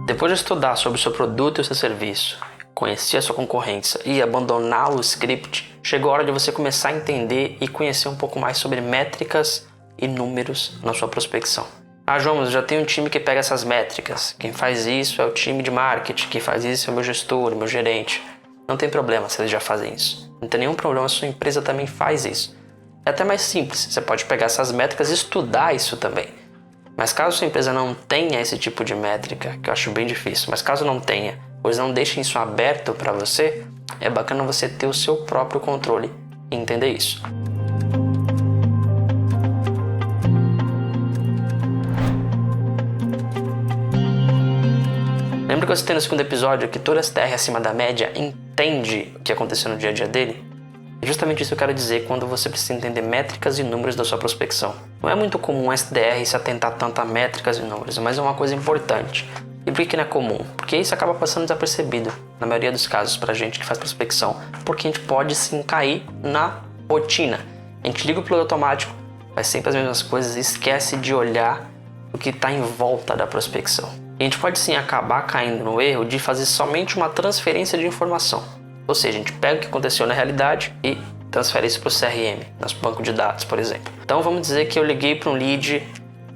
Depois de estudar sobre o seu produto e o seu serviço, conhecer a sua concorrência e abandonar o script, chegou a hora de você começar a entender e conhecer um pouco mais sobre métricas e números na sua prospecção. Ah, João, mas eu já tenho um time que pega essas métricas. Quem faz isso é o time de marketing, quem faz isso é o meu gestor, o meu gerente. Não tem problema se eles já fazem isso. Não tem nenhum problema se a sua empresa também faz isso. É até mais simples, você pode pegar essas métricas e estudar isso também. Mas caso sua empresa não tenha esse tipo de métrica, que eu acho bem difícil, mas caso não tenha, pois não deixem isso aberto para você, é bacana você ter o seu próprio controle e entender isso. Lembra que eu citei no segundo episódio que toda SDR acima da média entende o que aconteceu no dia a dia dele? É justamente isso que eu quero dizer quando você precisa entender métricas e números da sua prospecção. Não é muito comum um SDR se atentar tanto a métricas e números, mas é uma coisa importante. E por que não é comum? Porque isso acaba passando desapercebido, na maioria dos casos, pra gente que faz prospecção, porque a gente pode sim cair na rotina. A gente liga o piloto automático, faz sempre as mesmas coisas e esquece de olhar o que está em volta da prospecção. E a gente pode sim acabar caindo no erro de fazer somente uma transferência de informação. Ou seja, a gente pega o que aconteceu na realidade e transfere isso para o CRM, nosso banco de dados, por exemplo. Então vamos dizer que eu liguei para um lead,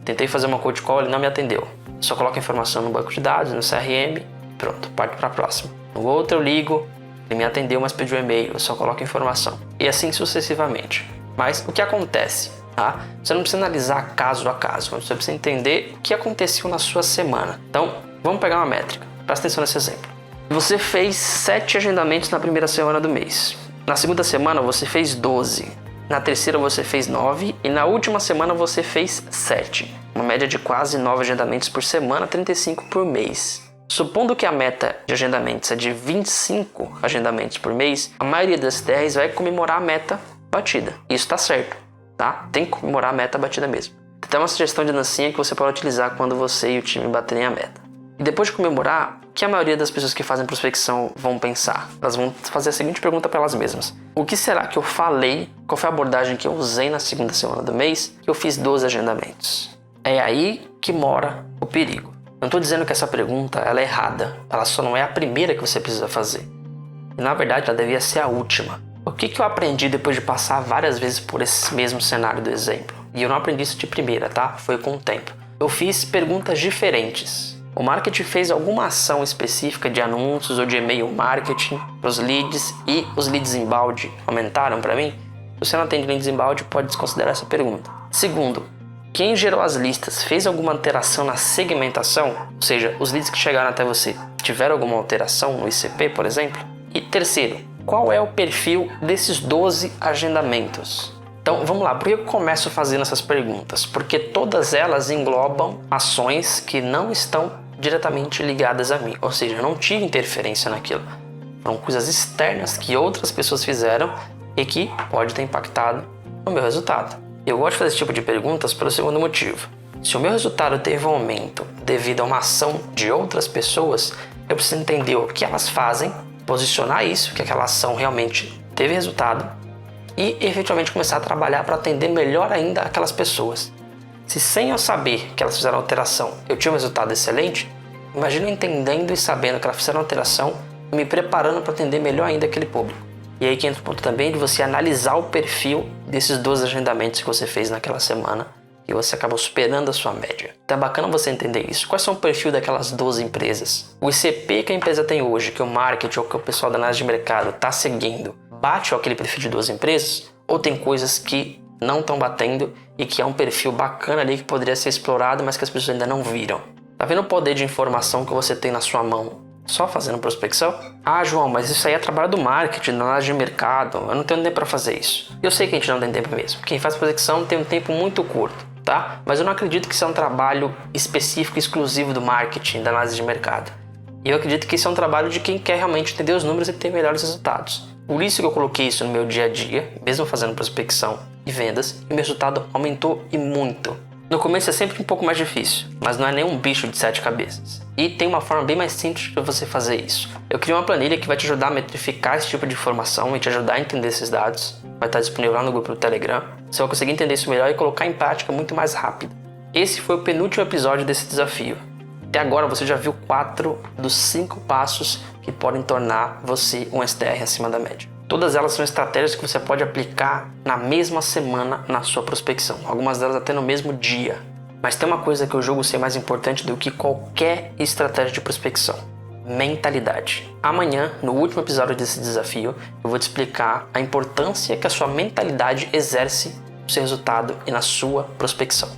tentei fazer uma cold call, ele não me atendeu. Só coloco a informação no banco de dados, no CRM, pronto, parte para a próxima. No outro eu ligo, ele me atendeu, mas pediu e-mail, eu só coloco a informação. E assim sucessivamente. Mas o que acontece? Tá? Você não precisa analisar caso a caso, você precisa entender o que aconteceu na sua semana. Então, vamos pegar uma métrica. Presta atenção nesse exemplo. Você fez 7 agendamentos na primeira semana do mês. Na segunda semana você fez 12. Na terceira você fez 9 e na última semana você fez 7. Uma média de quase 9 agendamentos por semana, 35 por mês. Supondo que a meta de agendamentos é de 25 agendamentos por mês, a maioria das TRs vai comemorar a meta batida. Isso está certo, tá? Tem que comemorar a meta batida mesmo. Tem uma sugestão de dancinha que você pode utilizar quando você e o time baterem a meta. E depois de comemorar, o que a maioria das pessoas que fazem prospecção vão pensar? Elas vão fazer a seguinte pergunta para elas mesmas. O que será que eu falei? Qual foi a abordagem que eu usei na segunda semana do mês que eu fiz 12 agendamentos? É aí que mora o perigo. Não estou dizendo que essa pergunta ela é errada. Ela só não é a primeira que você precisa fazer. E na verdade ela devia ser a última. O que eu aprendi depois de passar várias vezes por esse mesmo cenário do exemplo? E eu não aprendi isso de primeira, tá? Foi com o tempo. Eu fiz perguntas diferentes. O marketing fez alguma ação específica de anúncios ou de e-mail marketing para os leads e os leads inbound aumentaram para mim? Se você não atende leads inbound, pode desconsiderar essa pergunta. Segundo, quem gerou as listas fez alguma alteração na segmentação? Ou seja, os leads que chegaram até você tiveram alguma alteração no ICP, por exemplo? E terceiro, qual é o perfil desses 12 agendamentos? Então, vamos lá, por que eu começo fazendo essas perguntas? Porque todas elas englobam ações que não estão diretamente ligadas a mim, ou seja, eu não tive interferência naquilo. São coisas externas que outras pessoas fizeram e que pode ter impactado no meu resultado. Eu gosto de fazer esse tipo de perguntas pelo segundo motivo. Se o meu resultado teve um aumento devido a uma ação de outras pessoas, eu preciso entender o que elas fazem, posicionar isso, que aquela ação realmente teve resultado, e efetivamente começar a trabalhar para atender melhor ainda aquelas pessoas. Se sem eu saber que elas fizeram alteração eu tinha um resultado excelente, imagina eu entendendo e sabendo que elas fizeram alteração e me preparando para atender melhor ainda aquele público. E aí que entra o ponto também de você analisar o perfil desses 12 agendamentos que você fez naquela semana e você acabou superando a sua média. Então é bacana você entender isso. Quais são o perfil daquelas 12 empresas? O ICP que a empresa tem hoje, que o marketing ou que o pessoal da análise de mercado está seguindo, bate aquele perfil de 12 empresas? Ou tem coisas que não estão batendo e que é um perfil bacana ali que poderia ser explorado, mas que as pessoas ainda não viram? Tá vendo o poder de informação que você tem na sua mão só fazendo prospecção? Ah, João, mas isso aí é trabalho do marketing, da análise de mercado, eu não tenho tempo para fazer isso. Eu sei que a gente não tem tempo mesmo. Quem faz prospecção tem um tempo muito curto, tá? Mas eu não acredito que isso é um trabalho específico, exclusivo do marketing, da análise de mercado. E eu acredito que isso é um trabalho de quem quer realmente entender os números e ter melhores resultados. Por isso que eu coloquei isso no meu dia a dia, mesmo fazendo prospecção e vendas, e meu resultado aumentou e muito. No começo é sempre um pouco mais difícil, mas não é nenhum bicho de 7 cabeças. E tem uma forma bem mais simples de você fazer isso. Eu criei uma planilha que vai te ajudar a metrificar esse tipo de informação e te ajudar a entender esses dados. Vai estar disponível lá no grupo do Telegram. Você vai conseguir entender isso melhor e colocar em prática muito mais rápido. Esse foi o penúltimo episódio desse desafio. Até agora você já viu 4 dos 5 passos que podem tornar você um SDR acima da média. Todas elas são estratégias que você pode aplicar na mesma semana na sua prospecção, algumas delas até no mesmo dia. Mas tem uma coisa que eu julgo ser mais importante do que qualquer estratégia de prospecção: mentalidade. Amanhã, no último episódio desse desafio, eu vou te explicar a importância que a sua mentalidade exerce no seu resultado e na sua prospecção.